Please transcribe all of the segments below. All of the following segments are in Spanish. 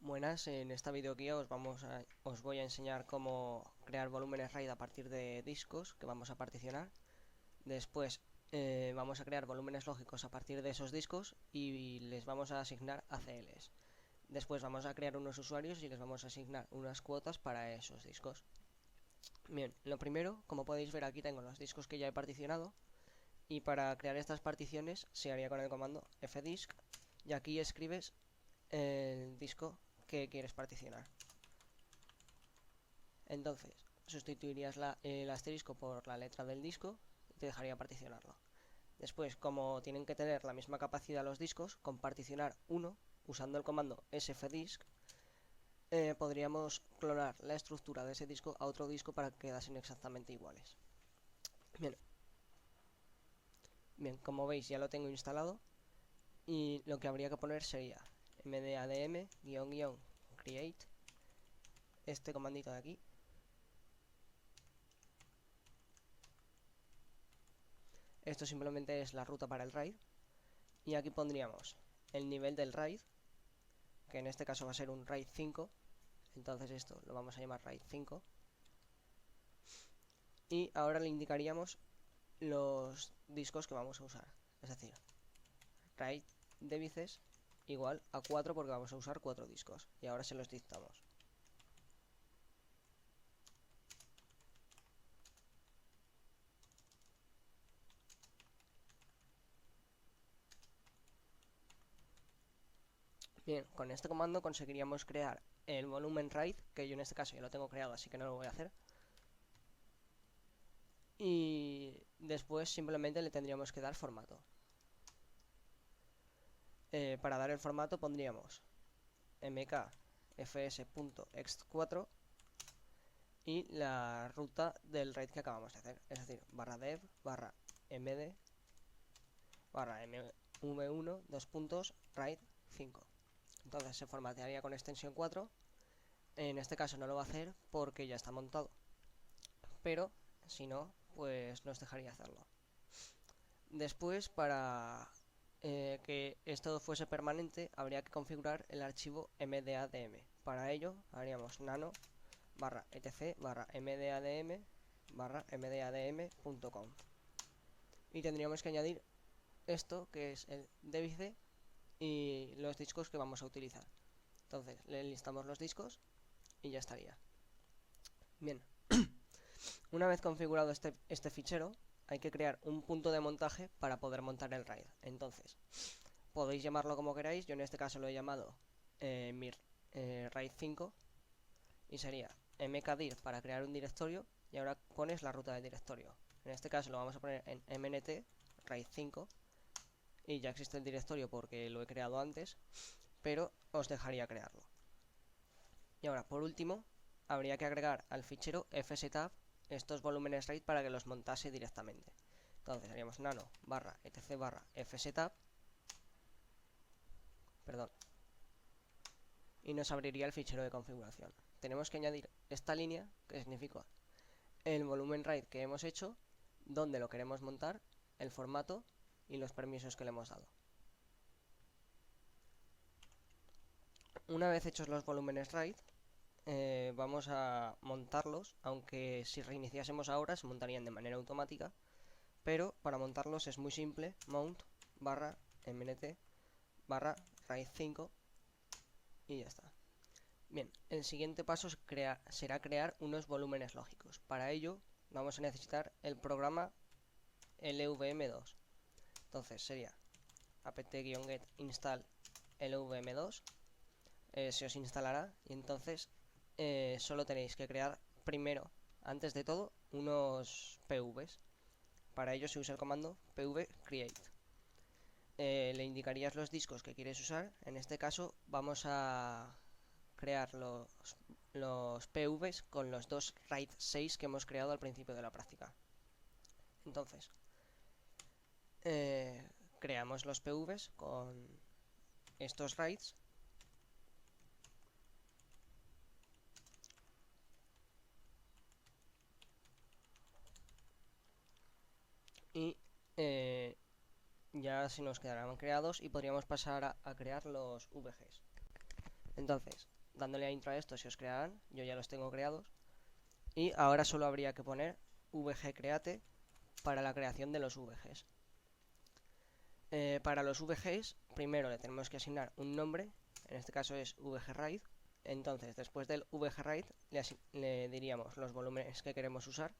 Buenas, en esta videoguía os voy a enseñar cómo crear volúmenes RAID a partir de discos que vamos a particionar. Después vamos a crear volúmenes lógicos a partir de esos discos y les vamos a asignar ACLs. Después vamos a crear unos usuarios y les vamos a asignar unas cuotas para esos discos. Bien, lo primero, como podéis ver, aquí tengo los discos que ya he particionado, y para crear estas particiones se haría con el comando fdisk, y aquí escribes el disco que quieres particionar. Entonces, sustituirías el asterisco por la letra del disco y te dejaría particionarlo. Después, como tienen que tener la misma capacidad los discos, con particionar uno, usando el comando sfdisk, podríamos clonar la estructura de ese disco a otro disco para que quedasen exactamente iguales. Bien, bien, como veis ya lo tengo instalado y lo que habría que poner sería mdadm-create, este comandito de aquí. Esto simplemente es la ruta para el RAID. Y aquí pondríamos el nivel del RAID, que en este caso va a ser un RAID 5. Entonces esto lo vamos a llamar RAID 5. Y ahora le indicaríamos los discos que vamos a usar. Es decir, RAID débices igual a 4 porque vamos a usar 4 discos. Y ahora se los dictamos. Bien, con este comando conseguiríamos crear el volumen RAID, que yo en este caso ya lo tengo creado, así que no lo voy a hacer. Y después simplemente le tendríamos que dar formato. Para dar el formato pondríamos mkfs.ext4 y la ruta del RAID que acabamos de hacer, es decir, barra dev barra md barra mv1 dos puntos RAID 5. Entonces se formatearía con extensión 4. En este caso no lo va a hacer porque ya está montado, pero si no, pues nos dejaría hacerlo. Después, para que esto fuese permanente, habría que configurar el archivo mdadm. Para ello haríamos nano barra etc barra mdadm barra mdadm.conf y tendríamos que añadir esto, que es el débice y los discos que vamos a utilizar. Entonces le listamos los discos y ya estaría. Bien, una vez configurado este fichero, hay que crear un punto de montaje para poder montar el RAID. Entonces, podéis llamarlo como queráis. Yo en este caso lo he llamado mir RAID 5 y sería mkdir para crear un directorio, y ahora pones la ruta del directorio. En este caso lo vamos a poner en mnt RAID 5 y ya existe el directorio porque lo he creado antes, pero os dejaría crearlo. Y ahora, por último, habría que agregar al fichero fsetup estos volúmenes RAID para que los montase directamente. Entonces haríamos nano barra etc barra fsetup, perdón, y nos abriría el fichero de configuración. Tenemos que añadir esta línea que significa el volumen RAID que hemos hecho, dónde lo queremos montar, el formato y los permisos que le hemos dado. Una vez hechos los volúmenes RAID, vamos a montarlos, aunque si reiniciásemos ahora se montarían de manera automática, pero para montarlos es muy simple: mount barra mnt barra raíz 5 y ya está. Bien, el siguiente paso será crear unos volúmenes lógicos. Para ello vamos a necesitar el programa LVM2. Entonces sería apt-get install LVM2. Se os instalará y entonces solo tenéis que crear primero, antes de todo, unos PVs. Para ello se usa el comando pvcreate. Le indicarías los discos que quieres usar. En este caso vamos a crear los PVs con los dos RAID 6 que hemos creado al principio de la práctica. Entonces, creamos los PVs con estos RAIDs y ya se nos quedarán creados y podríamos pasar a crear los VGs. Entonces, dándole a intro a esto se os crearán, yo ya los tengo creados. Y ahora solo habría que poner vgcreate para la creación de los VGs. Para los VGs, primero le tenemos que asignar un nombre, en este caso es vgride. Entonces, después del vgride le diríamos los volúmenes que queremos usar.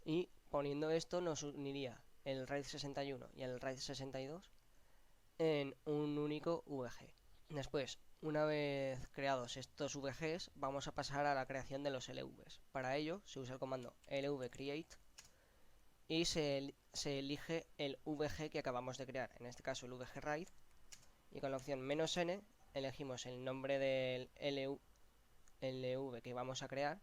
Y poniendo esto nos uniría el RAID 61 y el RAID 62 en un único VG. Después, una vez creados estos VGs, vamos a pasar a la creación de los LVs. Para ello se usa el comando lvcreate y se elige el VG que acabamos de crear, en este caso el vgride, y con la opción "-n" elegimos el nombre del LV que vamos a crear.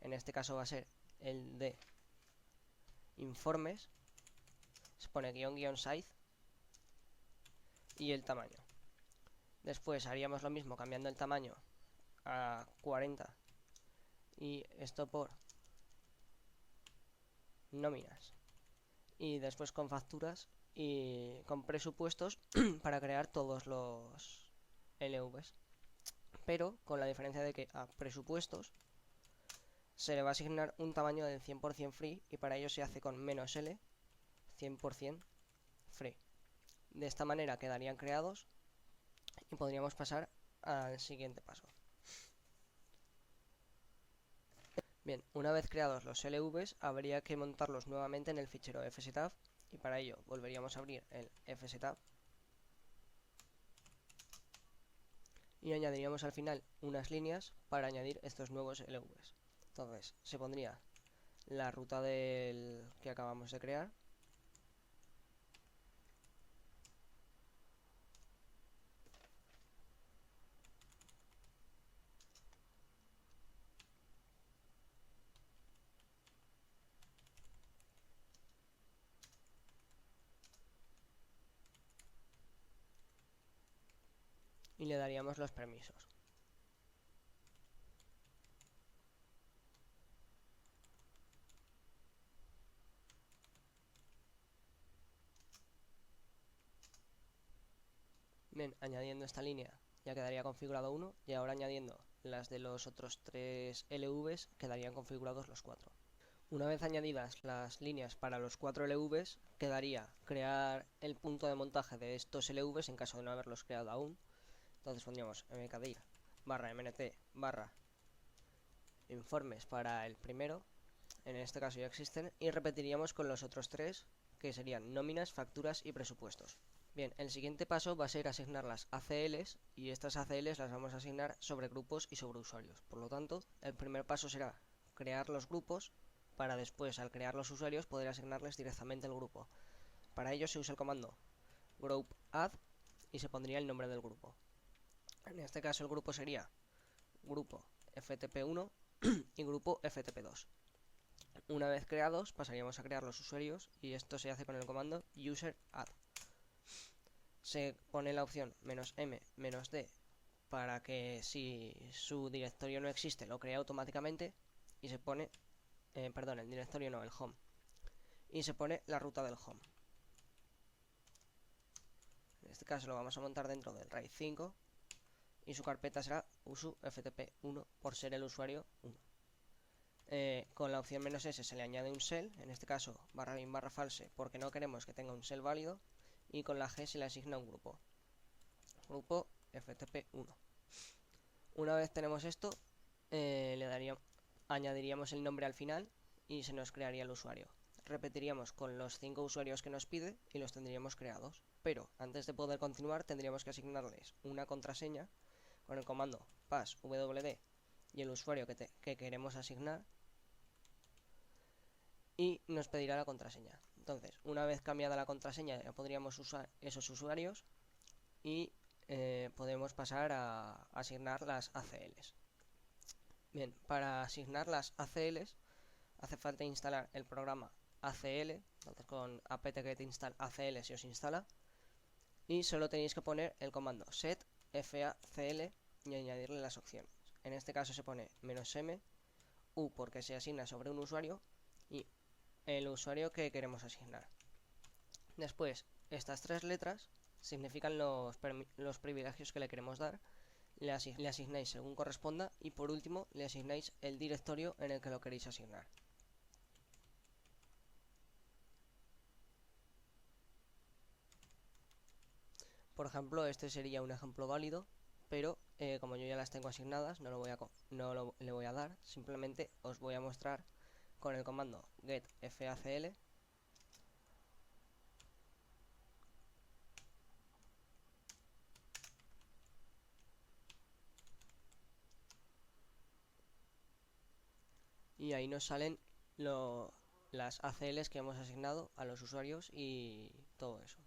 En este caso va a ser el de informes, se pone --size y el tamaño. Después haríamos lo mismo cambiando el tamaño a 40 y esto por nóminas, y después con facturas y con presupuestos para crear todos los LVs, pero con la diferencia de que a presupuestos se le va a asignar un tamaño del 100% free y para ello se hace con "-l", 100% free. De esta manera quedarían creados y podríamos pasar al siguiente paso. Bien, una vez creados los LVs, habría que montarlos nuevamente en el fichero fsetup y para ello volveríamos a abrir el fsetup y añadiríamos al final unas líneas para añadir estos nuevos LVs. Entonces, se pondría la ruta del que acabamos de crear, y le daríamos los permisos. Bien, añadiendo esta línea ya quedaría configurado uno, y ahora añadiendo las de los otros 3 LVs quedarían configurados los 4. Una vez añadidas las líneas para los 4 LVs, quedaría crear el punto de montaje de estos LVs en caso de no haberlos creado aún. Entonces pondríamos mkdir /mnt informes para el primero, en este caso ya existen, y repetiríamos con los otros 3, que serían nóminas, facturas y presupuestos. Bien, el siguiente paso va a ser asignar las ACLs, y estas ACLs las vamos a asignar sobre grupos y sobre usuarios. Por lo tanto, el primer paso será crear los grupos para después, al crear los usuarios, poder asignarles directamente el grupo. Para ello se usa el comando group add y se pondría el nombre del grupo. En este caso el grupo sería grupo ftp1 y grupo ftp2. Una vez creados pasaríamos a crear los usuarios y esto se hace con el comando user add. Se pone la opción "-m -d" para que si su directorio no existe lo crea automáticamente, y se pone, perdón, el directorio no, el home, y se pone la ruta del home. En este caso lo vamos a montar dentro del RAID 5 y su carpeta será usu-ftp1 por ser el usuario 1. Con la opción "-s" se le añade un shell, en este caso /bin/false, porque no queremos que tenga un shell válido, y con la g se le asigna un grupo ftp1. Una vez tenemos esto, añadiríamos el nombre al final y se nos crearía el usuario. Repetiríamos con los 5 usuarios que nos pide y los tendríamos creados, pero antes de poder continuar tendríamos que asignarles una contraseña con el comando passwd y el usuario que queremos asignar, y nos pedirá la contraseña. Entonces, una vez cambiada la contraseña, ya podríamos usar esos usuarios y podemos pasar a asignar las ACLs. Bien, para asignar las ACLs hace falta instalar el programa ACL, entonces con apt-get install ACL se os instala, y solo tenéis que poner el comando set facl y añadirle las opciones. En este caso se pone "-m U porque se asigna sobre un usuario y el usuario que queremos asignar. Después, estas 3 letras significan los privilegios que le queremos dar. Le asignáis según corresponda y por último le asignáis el directorio en el que lo queréis asignar. Por ejemplo, este sería un ejemplo válido, pero como yo ya las tengo asignadas, no le voy a dar, simplemente os voy a mostrar con el comando getFACL y ahí nos salen las ACLs que hemos asignado a los usuarios y todo eso.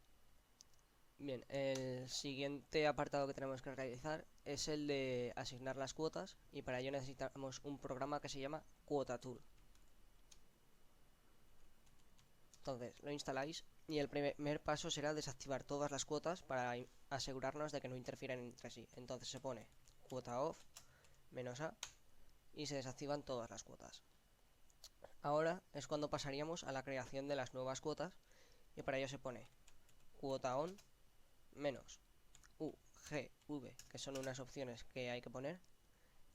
Bien, el siguiente apartado que tenemos que realizar es el de asignar las cuotas y para ello necesitamos un programa que se llama QuotaTool. Entonces lo instaláis y el primer paso será desactivar todas las cuotas para asegurarnos de que no interfieren entre sí. Entonces se pone cuota off -a y se desactivan todas las cuotas. Ahora es cuando pasaríamos a la creación de las nuevas cuotas y para ello se pone cuota on -UGV, que son unas opciones que hay que poner,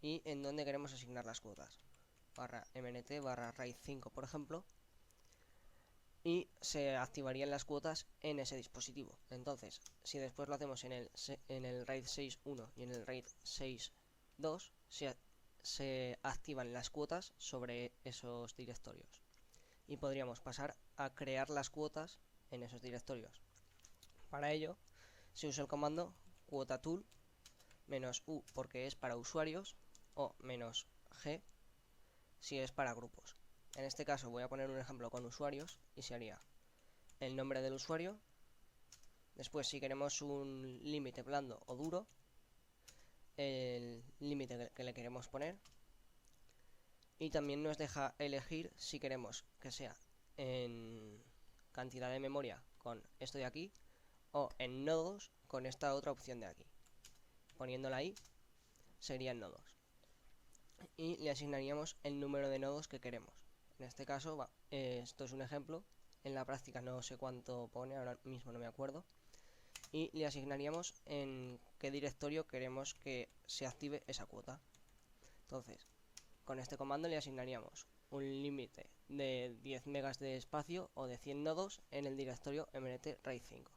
y en donde queremos asignar las cuotas, /mnt /raíz 5 por ejemplo, y se activarían las cuotas en ese dispositivo. Entonces, si después lo hacemos en el RAID 6.1 y en el RAID 6.2, se activan las cuotas sobre esos directorios y podríamos pasar a crear las cuotas en esos directorios. Para ello se usa el comando QuotaTool -u porque es para usuarios o -g si es para grupos. En este caso voy a poner un ejemplo con usuarios y se haría el nombre del usuario. Después, si queremos un límite blando o duro, el límite que le queremos poner. Y también nos deja elegir si queremos que sea en cantidad de memoria con esto de aquí o en nodos con esta otra opción de aquí. Poniéndola ahí serían nodos. Y le asignaríamos el número de nodos que queremos. En este caso, esto es un ejemplo. En la práctica no sé cuánto pone, ahora mismo no me acuerdo. Y le asignaríamos en qué directorio queremos que se active esa cuota. Entonces, con este comando le asignaríamos un límite de 10 megas de espacio o de 100 nodos en el directorio mnt raíz 5.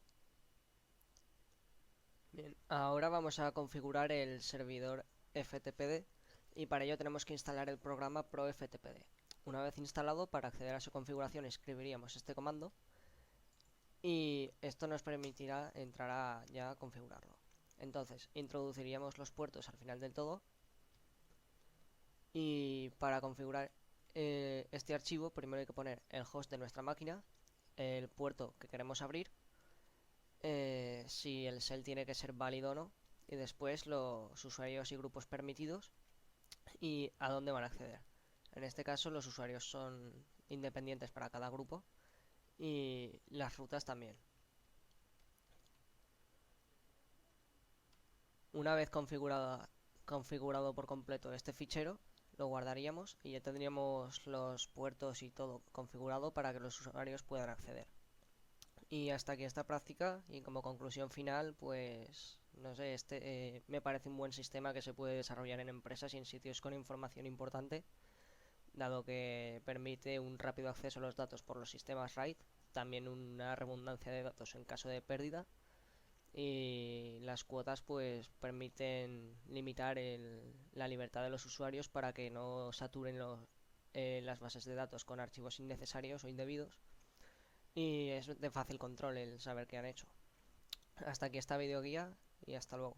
Bien, ahora vamos a configurar el servidor FTPD y para ello tenemos que instalar el programa ProFTPD. Una vez instalado, para acceder a su configuración escribiríamos este comando y esto nos permitirá entrar ya a configurarlo. Entonces, introduciríamos los puertos al final del todo y para configurar este archivo primero hay que poner el host de nuestra máquina, el puerto que queremos abrir, si el shell tiene que ser válido o no, y después los usuarios y grupos permitidos y a dónde van a acceder. En este caso los usuarios son independientes para cada grupo y las rutas también. Una vez configurado por completo este fichero, lo guardaríamos y ya tendríamos los puertos y todo configurado para que los usuarios puedan acceder. Y hasta aquí esta práctica y como conclusión final, pues no sé, me parece un buen sistema que se puede desarrollar en empresas y en sitios con información importante, dado que permite un rápido acceso a los datos por los sistemas RAID, también una redundancia de datos en caso de pérdida, y las cuotas pues permiten limitar la libertad de los usuarios para que no saturen las bases de datos con archivos innecesarios o indebidos, y es de fácil control el saber qué han hecho. Hasta aquí esta videoguía y hasta luego.